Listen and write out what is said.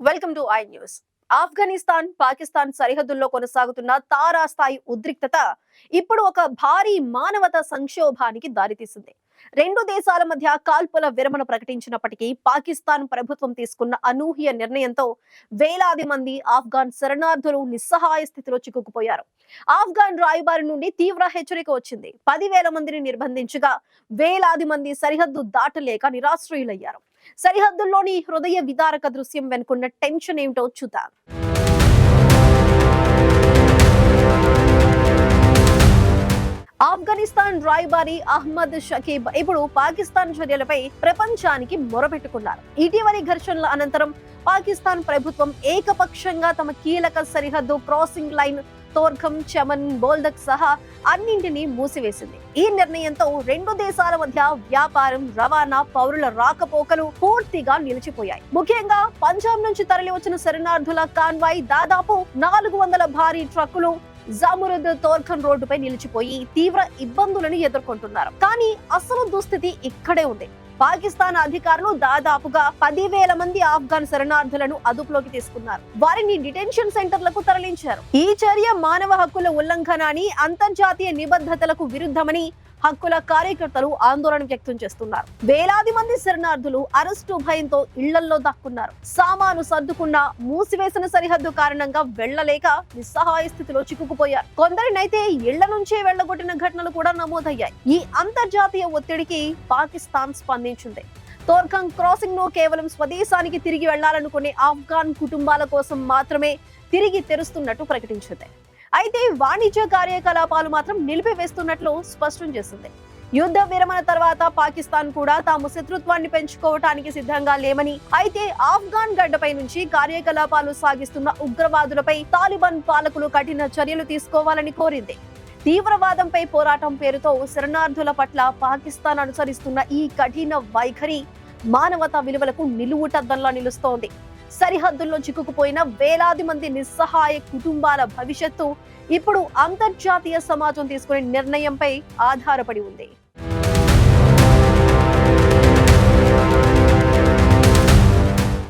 Welcome to I news. Afghanistan Pakistan సరిహద్దుల్లో కొనసాగుతున్న తారాస్థాయి ఉద్రిక్తత ఇప్పుడు ఒక భారీ మానవతా సంక్షోభానికి దారితీసింది. రెండు దేశాల మధ్య కాల్పుల విరమణ ప్రకటించినప్పటికీ పాకిస్తాన్ ప్రభుత్వం తీసుకున్న అనూహ్య నిర్ణయంతో వేలాది మంది ఆఫ్ఘాన్ శరణార్థులు నిస్సహాయ స్థితిలో చిక్కుకుపోయారు. ఆఫ్ఘాన్ రాయబారి నుండి తీవ్ర హెచ్చరిక వచ్చింది. 10,000 మందిని నిర్బంధించగా వేలాది మంది సరిహద్దు దాటలేక నిరాశ్రయులయ్యారు. సరిహద్దుల్లోని హృదయ విదారక దృశ్యం వెనుకున్న టెన్షన్ ఏమిటో చూద్దాం. ఆఫ్ఘనిస్తాన్ రాయబారి అహ్మద్ షకీబ్ ఇప్పుడు పాకిస్తాన్ చర్యలపై ప్రపంచానికి మొరపెట్టుకున్నారు. ఇటీవలి ఘర్షణల అనంతరం పాకిస్తాన్ ప్రభుత్వం ఏకపక్షంగా తమ కీలక సరిహద్దు క్రాసింగ్ లైన్ తోర్ఖం, చమన్, బోల్దక్ సహా అన్నింటినీ మూసివేసింది. ఈ నిర్ణయంతో రెండు దేశాల మధ్య వ్యాపారం, రవాణా, పౌరుల రాకపోకలు పూర్తిగా నిలిచిపోయాయి. ముఖ్యంగా పంజాబ్ నుంచి తరలి వచ్చిన శరణార్థుల కాన్వాయ్ దాదాపు 400 భారీ ట్రక్కులు జమురుద్ తోర్ఖన్ రోడ్డుపై నిలిచిపోయి తీవ్ర ఇబ్బందులను ఎదుర్కొంటున్నారు. కానీ అసలు దుస్థితి ఇక్కడే ఉంది. పాకిస్తాన్ అధికారులు దాదాపుగా 10,000 మంది ఆఫ్ఘాన్ శరణార్థులను అదుపులోకి తీసుకున్నారు. వారిని డిటెన్షన్ సెంటర్లకు తరలించారు. ఈ చర్య మానవ హక్కుల ఉల్లంఘన అని, అంతర్జాతీయ నిబద్ధతలకు విరుద్ధమని హక్కుల కార్యకర్తలు ఆందోళన వ్యక్తం చేస్తున్నారు. వేలాది మంది శరణార్థులు అరెస్టు భయంతో ఇళ్లల్లో దాక్కున్నారు. సామాను సర్దుకున్న మూసివేసిన సరిహద్దు కారణంగా వెళ్లలేక నిస్సహాయ స్థితిలో చిక్కుకుపోయారు. కొందరినైతే ఇళ్ల నుంచే వెళ్లగొట్టిన ఘటనలు కూడా నమోదయ్యాయి. ఈ అంతర్జాతీయ ఒత్తిడికి పాకిస్తాన్ స్పందించింది. తోర్ఖం క్రాసింగ్ ను కేవలం స్వదేశానికి తిరిగి వెళ్లాలనుకునే ఆఫ్ఘాన్ కుటుంబాల కోసం మాత్రమే తిరిగి తెరుస్తున్నట్టు ప్రకటించింది. అయితే వాణిజ్య కార్యకలాపాలు మాత్రం నిలిపివేస్తున్నట్లు స్పష్టం చేసింది. యుద్ధ విరమణ తర్వాత పాకిస్తాన్ కూడా తాము శత్రుత్వాన్ని పెంచుకోవటానికి సిద్ధంగా లేమని, అయితే ఆఫ్ఘాన్ గడ్డపై నుంచి కార్యకలాపాలు సాగిస్తున్న ఉగ్రవాదులపై తాలిబాన్ పాలకులు కఠిన చర్యలు తీసుకోవాలని కోరింది. తీవ్రవాదంపై పోరాటం పేరుతో శరణార్థుల పట్ల పాకిస్తాన్ అనుసరిస్తున్న ఈ కఠిన వైఖరి మానవతా విలువలకు నిలువుటద్దల్లా నిలుస్తోంది. సరిహద్దుల్లో చిక్కుకుపోయిన వేలాది మంది నిస్సహాయ కుటుంబాల భవిష్యత్తు ఇప్పుడు అంతర్జాతీయ సమాజం తీసుకునే నిర్ణయంపై ఆధారపడి ఉంది.